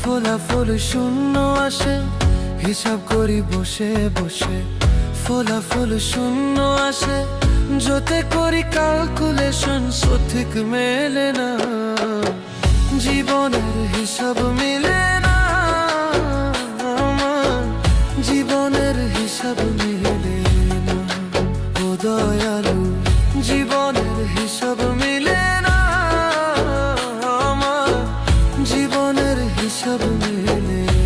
ফলাফল শূন্য আসে, হিসাব করি বসে বসে। ফলাফল শূন্য আসে, যতে করি ক্যালকুলেশন সঠিক মেলে না। জীবনের হিসাব মিলে না, আমার জীবনের হিসাব মিলে না। ও দয়ালু, জীবনের হিসাব মিলে না, আমার জীবনের হিসাব মিলে না।